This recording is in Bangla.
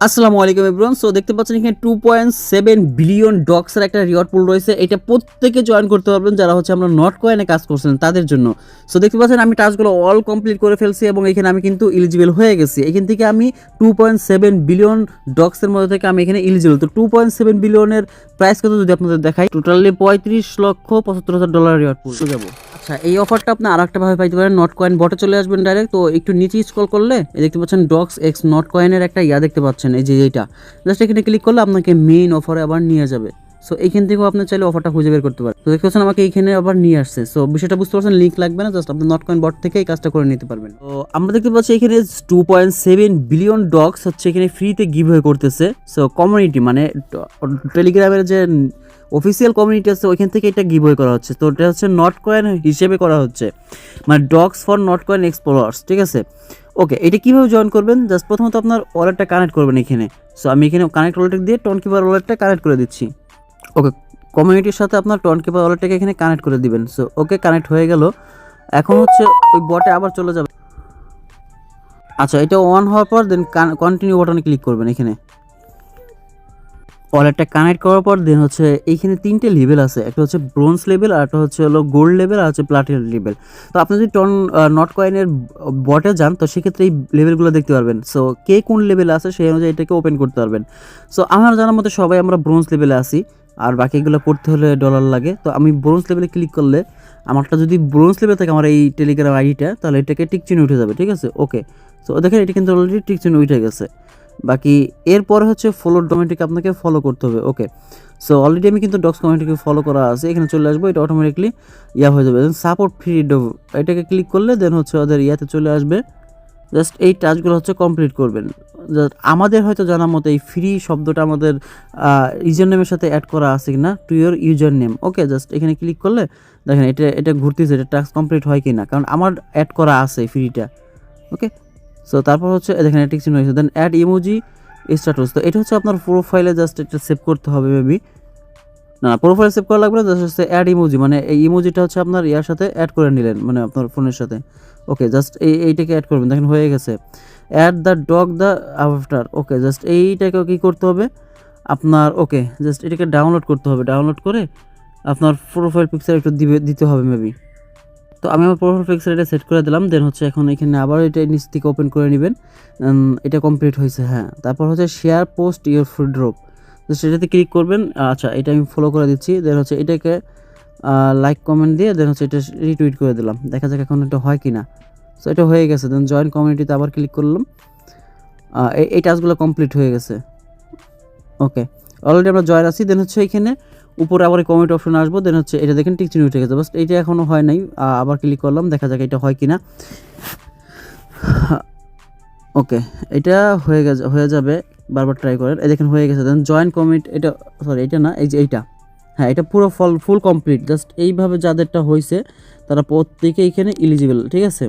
আসসালামু আলাইকুম এভরিওয়ান। সো দেখতে পাচ্ছেন এখানে 2.7 বিলিয়ন ডক্সের একটা রিওয়ার্ড পুল রয়েছে। এটা প্রত্যেকে জয়েন করতে পারবেন যারা হচ্ছে আমরা নট কয়েনে কাজ করছেন তাদের জন্য। সো দেখতে পাচ্ছেন আমি টাস্কগুলো অল কমপ্লিট করে ফেলছি এবং এখানে আমি কিন্তু এলিজিবল হয়ে গেছি। এখান থেকে আমি 2.7 বিলিয়ন ডক্সের মধ্যে থেকে আমি এখানে এলিজিবল। তো 2.7 বিলিয়নের প্রাইস কত যদি আপনাদের দেখাই, টোটালি $35,75,000 রিওয়ার্ড পুল যাবো। আচ্ছা, এই অফারটা আপনি আরেকটা ভাবে পাইতে পারেন, নট কয়েন বটে চলে আসবেন ডাইরেক্ট। তো একটু নিচে স্ক্রল করলে দেখতে পাচ্ছেন ডক্স এক্স নট কয়েনের একটা দেখতে পাচ্ছেন, এই যে এইটা জাস্ট এখানে ক্লিক করলে আপনাকে মেইন অফারে আবার নিয়ে যাবে। সো এইখান থেকেও আপনি চাইলে অফারটা খুঁজে বের করতে পারেন। তো দেখতে পাচ্ছেন আমাকে এইখানে আবার নিয়ে আসছে। সো বিষয়টা বুঝতে পারছেন, লিঙ্ক লাগবে না, জাস্ট আপনি নট কয়েন বট থেকে এই কাজটা করে নিতে পারবেন। তো আমরা দেখতে পাচ্ছি এখানে 2.7 বিলিয়ন ডক্স হচ্ছে এখানে ফ্রিতে গিভ হয়ে করতেছে। সো কমিউনিটি মানে টেলিগ্রামের যে অফিসিয়াল কমিউনিটি আছে ওইখান থেকে এটা গিভ করা হচ্ছে। তো এটা হচ্ছে নট কয়েন হিসেবে করা হচ্ছে, মানে docs for not coin explorers, ঠিক আছে। ওকে, এটা কীভাবে জয়েন করবেন, জাস্ট প্রথমত আপনার ওয়ালেটটা কানেক্ট করবেন এখানে। সো আমি এখানে কানেক্ট ওয়ালেট দিয়ে টোনকিপার ওয়ালেটটা কানেক্ট করে দিচ্ছি। ওকে, কমিউনিটির সাথে আপনার টোনকিপার ওয়ালেটটাকে এখানে কানেক্ট করে দিবেন। সো ওকে, কানেক্ট হয়ে গেল। এখন হচ্ছে ওই বটে আবার চলে যাবে। আচ্ছা, এটা অন হওয়ার পর দেন কন্টিনিউ বাটনে ক্লিক করবেন। এখানে ওয়ালেটটা কানেক্ট করার পর দেন হচ্ছে এইখানে 3টে লেভেল আছে, একটা হচ্ছে ব্রোঞ্জ লেভেল, আর একটা হচ্ছে হলো গোল্ড লেভেল, আর হচ্ছে প্লাটিনাম লেভেল। তো আপনি যদি নট কয়েনের বটে যান তো সেক্ষেত্রে এই লেভেলগুলো দেখতে পারবেন। সো কে কোন লেভেলে আছে সেই অনুযায়ী এটাকে ওপেন করতে পারবেন। সো আমার জানার মতো সবাই আমরা ব্রোঞ্জ লেভেলে আসি, আর বাকিগুলো করতে হলে ডলার লাগে। তো আমি ব্রোঞ্জ লেভেলে ক্লিক করলে আমারটা যদি ব্রোঞ্জ লেভেল থাকে আমার এই টেলিগ্রাম আইডিটা, তাহলে এটাকে টিক চিহ্ন উঠে যাবে, ঠিক আছে। ওকে, সো দেখেন এটা কিন্তু অলরেডি টিক চিহ্ন উঠে গেছে। বাকি এরপরে হচ্ছে ফলো কমিউনিটিকে আপনাকে ফলো করতে হবে। ওকে, সো অলরেডি আমি কিন্তু ডক্স কমিউনিটিকে ফলো করা আছে, এখানে চলে আসবো, এটা অটোমেটিকলি হয়ে যাবে। দেন সাপোর্ট ফ্রি এটাকে ক্লিক করলে দেন হচ্ছে ওদের চলে আসবে। জাস্ট এই টাস্কগুলো হচ্ছে কমপ্লিট করবেন। আমাদের হয়তো জানার মতো এই ফ্রি শব্দটা আমাদের ইউজার নেমের সাথে অ্যাড করা আছে কিনা, to your user name. Okay, just এখানে ক্লিক করলে দেখেন এটা ঘুরতেছে, এটা টাস্ক কমপ্লিট হয় কিনা, কারণ আমার অ্যাড করা আছে ফ্রিটা। ওকে, সো তারপর হচ্ছে দেখেন টিক চিহ্ন হয়েছে। দেন অ্যাড ইমোজি স্ট্যাটাস, তো এটা হচ্ছে আপনার প্রোফাইলে জাস্ট এটা সেভ করতে হবে মেবি। না, প্রোফাইল সেভ করা লাগবে না, জাস্ট হচ্ছে অ্যাড ইমোজি, মানে এই ইমোজিটা হচ্ছে আপনার ইয়ার সাথে অ্যাড করে নিলেন, মানে আপনার ফোনের সাথে। ওকে, জাস্ট এইটাকে অ্যাড করবেন, দেখেন হয়ে গেছে। Add the dog the after. Okay, just এইটাকে কী করতে হবে আপনার, ওকে জাস্ট এটাকে ডাউনলোড করতে হবে। ডাউনলোড করে আপনার প্রোফাইল পিকচার একটু দিতে হবে মেবি। তো আমি আমার প্রোফাইল পিকচার এটা সেট করে দিলাম। দেন হচ্ছে এখন এখানে আবার এটা নিচ থেকে ওপেন করে নেবেন। এটা কমপ্লিট হয়েছে, হ্যাঁ। তারপর হচ্ছে share post your free drop, তো সেটাতে ক্লিক করবেন। আচ্ছা, এটা আমি ফলো করে দিচ্ছি। দেন হচ্ছে এটাকে লাইক কমেন্ট দিয়ে দেন হচ্ছে এটা রিটুইট করে দিলাম। দেখা যাক এখন এটা হয় কি না। সো এটা হয়ে গেছে। দেন জয়েন কমিউনিটিতে আবার ক্লিক করলাম। এই টাস্কগুলো কমপ্লিট হয়ে গেছে। ওকে, অলরেডি আমরা জয়েন আছি। দেন হচ্ছে এখানে উপরে আবার কমেন্ট অপশন আসবো। দেন হচ্ছে এটা দেখেন টিক চিহ্ন উঠে গেছে, বাস এইটা এখনও হয় নাই। আবার ক্লিক করলাম, দেখা যাক এটা হয় কিনা। ওকে, এটা হয়ে যাবে, বারবার ট্রাই করেন। এই দেখেন হয়ে গেছে। দেন জয়েন কমিট, এটা সরি এটা না, এই যে এইটা, হ্যাঁ এটা পুরো ফুল কমপ্লিট। জাস্ট এইভাবে যাদেরটা হয়েছে তারা প্রত্যেকে এখানে এলিজিবল, ঠিক আছে।